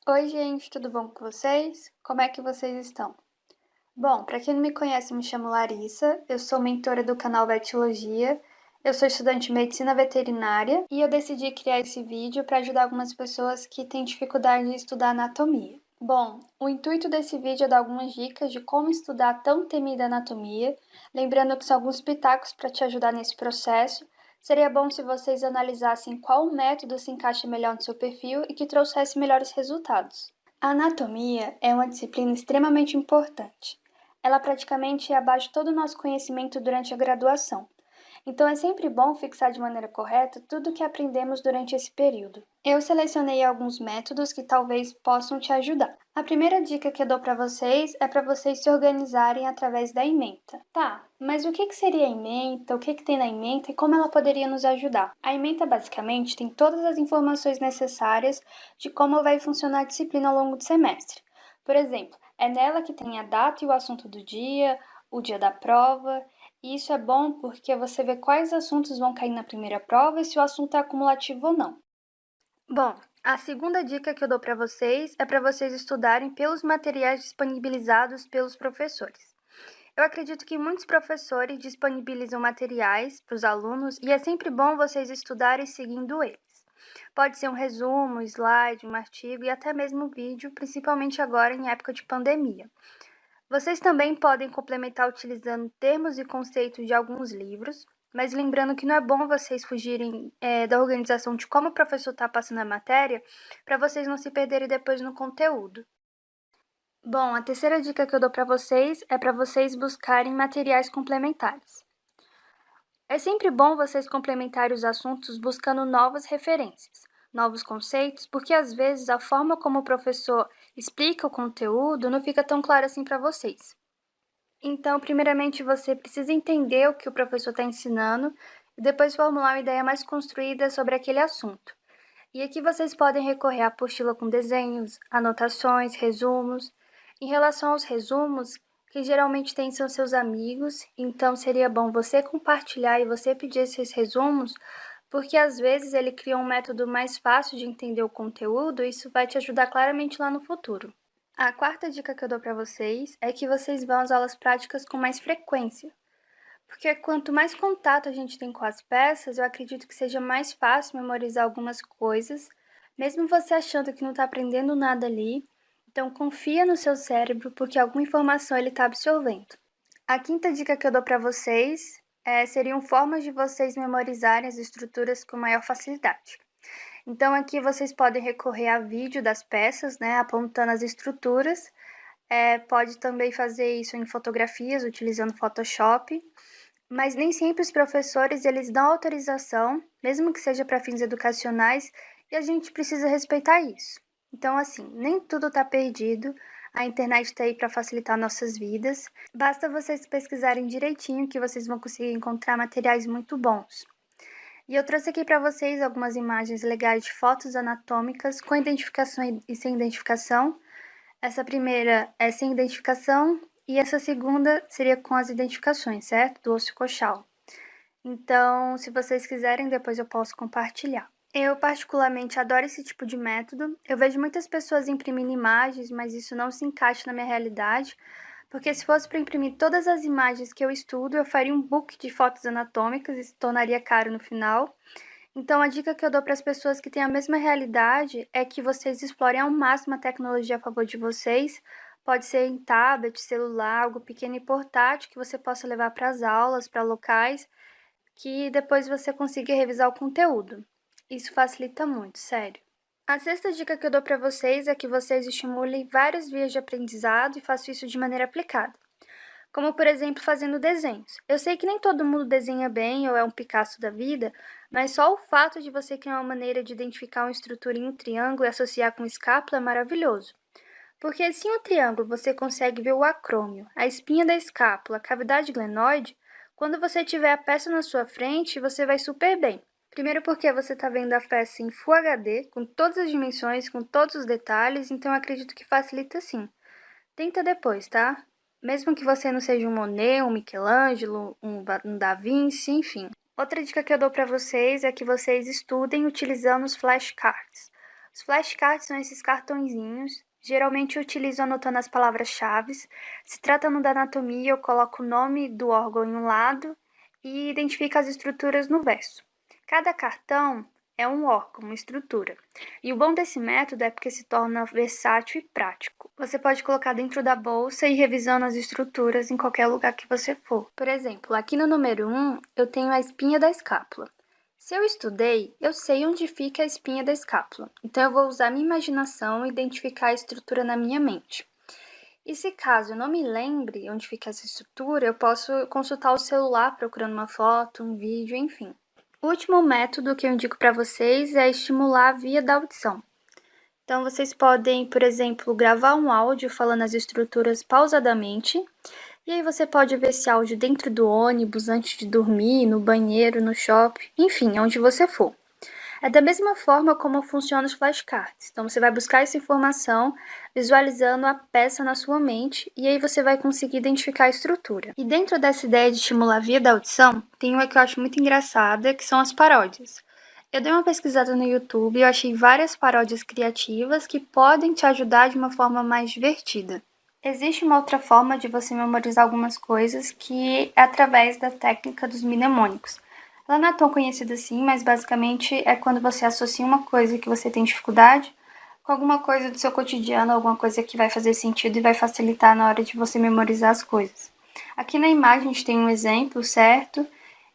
Oi, gente, tudo bom com vocês? Como é que vocês estão? Bom, para quem não me conhece, me chamo Larissa, eu sou mentora do canal Vetologia, eu sou estudante de medicina veterinária e eu decidi criar esse vídeo para ajudar algumas pessoas que têm dificuldade em estudar anatomia. Bom, o intuito desse vídeo é dar algumas dicas de como estudar a tão temida anatomia, lembrando que são alguns pitacos para te ajudar nesse processo. Seria bom se vocês analisassem qual método se encaixa melhor no seu perfil e que trouxesse melhores resultados. A anatomia é uma disciplina extremamente importante. Ela praticamente é a base de todo o nosso conhecimento durante a graduação. Então é sempre bom fixar de maneira correta tudo o que aprendemos durante esse período. Eu selecionei alguns métodos que talvez possam te ajudar. A primeira dica que eu dou para vocês se organizarem através da ementa. Tá, mas o que seria a ementa? O que tem na ementa e como ela poderia nos ajudar? A ementa basicamente tem todas as informações necessárias de como vai funcionar a disciplina ao longo do semestre. Por exemplo, é nela que tem a data e o assunto do dia, o dia da prova, e isso é bom porque você vê quais assuntos vão cair na primeira prova e se o assunto é acumulativo ou não. Bom, a segunda dica que eu dou para vocês estudarem pelos materiais disponibilizados pelos professores. Eu acredito que muitos professores disponibilizam materiais para os alunos e é sempre bom vocês estudarem seguindo eles. Pode ser um resumo, um slide, um artigo e até mesmo um vídeo, principalmente agora em época de pandemia. Vocês também podem complementar utilizando termos e conceitos de alguns livros, mas lembrando que não é bom vocês fugirem da organização de como o professor está passando a matéria, para vocês não se perderem depois no conteúdo. Bom, a terceira dica que eu dou para vocês buscarem materiais complementares. É sempre bom vocês complementarem os assuntos buscando novas referências, novos conceitos, porque às vezes a forma como o professor explica o conteúdo não fica tão claro assim para vocês. Então, primeiramente, você precisa entender o que o professor está ensinando e depois formular uma ideia mais construída sobre aquele assunto. E aqui vocês podem recorrer à apostila com desenhos, anotações, resumos. Em relação aos resumos, que geralmente tem são seus amigos, então seria bom você compartilhar e você pedir esses resumos, porque às vezes ele cria um método mais fácil de entender o conteúdo e isso vai te ajudar claramente lá no futuro. A quarta dica que eu dou para vocês é que vocês vão às aulas práticas com mais frequência, porque quanto mais contato a gente tem com as peças, eu acredito que seja mais fácil memorizar algumas coisas, mesmo você achando que não está aprendendo nada ali. Então confia no seu cérebro, porque alguma informação ele está absorvendo. A quinta dica que eu dou para vocês seriam formas de vocês memorizarem as estruturas com maior facilidade. Então aqui vocês podem recorrer a vídeo das peças, né, apontando as estruturas. Pode também fazer isso em fotografias, utilizando Photoshop, mas nem sempre os professores eles dão autorização, mesmo que seja para fins educacionais, e a gente precisa respeitar isso. Então, assim, nem tudo está perdido, a internet está aí para facilitar nossas vidas, basta vocês pesquisarem direitinho que vocês vão conseguir encontrar materiais muito bons. E eu trouxe aqui para vocês algumas imagens legais de fotos anatômicas com identificação e sem identificação. Essa primeira é sem identificação e essa segunda seria com as identificações, certo? Do osso coxal. Então, se vocês quiserem, depois eu posso compartilhar. Eu particularmente adoro esse tipo de método. Eu vejo muitas pessoas imprimindo imagens, mas isso não se encaixa na minha realidade, porque se fosse para imprimir todas as imagens que eu estudo, eu faria um book de fotos anatômicas e se tornaria caro no final. Então, a dica que eu dou para as pessoas que têm a mesma realidade é que vocês explorem ao máximo a tecnologia a favor de vocês. Pode ser em tablet, celular, algo pequeno e portátil que você possa levar para as aulas, para locais, que depois você consiga revisar o conteúdo. Isso facilita muito, sério. A sexta dica que eu dou para vocês é que vocês estimulem várias vias de aprendizado e façam isso de maneira aplicada, como por exemplo fazendo desenhos. Eu sei que nem todo mundo desenha bem ou é um Picasso da vida, mas só o fato de você criar uma maneira de identificar uma estrutura em um triângulo e associar com escápula é maravilhoso. Porque se em um triângulo você consegue ver o acrômio, a espinha da escápula, a cavidade glenoide, quando você tiver a peça na sua frente, você vai super bem. Primeiro porque você está vendo a peça em Full HD, com todas as dimensões, com todos os detalhes, então eu acredito que facilita sim. Tenta depois, tá? Mesmo que você não seja um Monet, um Michelangelo, um Da Vinci, enfim. Outra dica que eu dou para vocês é que vocês estudem utilizando os flashcards. Os flashcards são esses cartõezinhos, geralmente eu utilizo anotando as palavras-chave. Se tratando da anatomia, eu coloco o nome do órgão em um lado e identifico as estruturas no verso. Cada cartão é um órgão, uma estrutura. E o bom desse método é porque se torna versátil e prático. Você pode colocar dentro da bolsa e ir revisando as estruturas em qualquer lugar que você for. Por exemplo, aqui no número 1, eu tenho a espinha da escápula. Se eu estudei, eu sei onde fica a espinha da escápula, então eu vou usar minha imaginação e identificar a estrutura na minha mente. E se caso eu não me lembre onde fica essa estrutura, eu posso consultar o celular procurando uma foto, um vídeo, enfim. O último método que eu indico para vocês é estimular a via da audição. Então vocês podem, por exemplo, gravar um áudio falando as estruturas pausadamente. E aí você pode ver esse áudio dentro do ônibus, antes de dormir, no banheiro, no shopping, enfim, onde você for. É da mesma forma como funcionam os flashcards. Então você vai buscar essa informação visualizando a peça na sua mente e aí você vai conseguir identificar a estrutura. E dentro dessa ideia de estimular a via da audição, tem uma que eu acho muito engraçada, que são as paródias. Eu dei uma pesquisada no YouTube e eu achei várias paródias criativas que podem te ajudar de uma forma mais divertida. Existe uma outra forma de você memorizar algumas coisas que é através da técnica dos mnemônicos. Ela não é tão conhecida assim, mas basicamente é quando você associa uma coisa que você tem dificuldade com alguma coisa do seu cotidiano, alguma coisa que vai fazer sentido e vai facilitar na hora de você memorizar as coisas. Aqui na imagem a gente tem um exemplo, certo?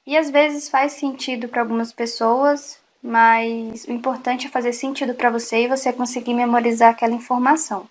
E às vezes faz sentido para algumas pessoas, mas o importante é fazer sentido para você e você conseguir memorizar aquela informação.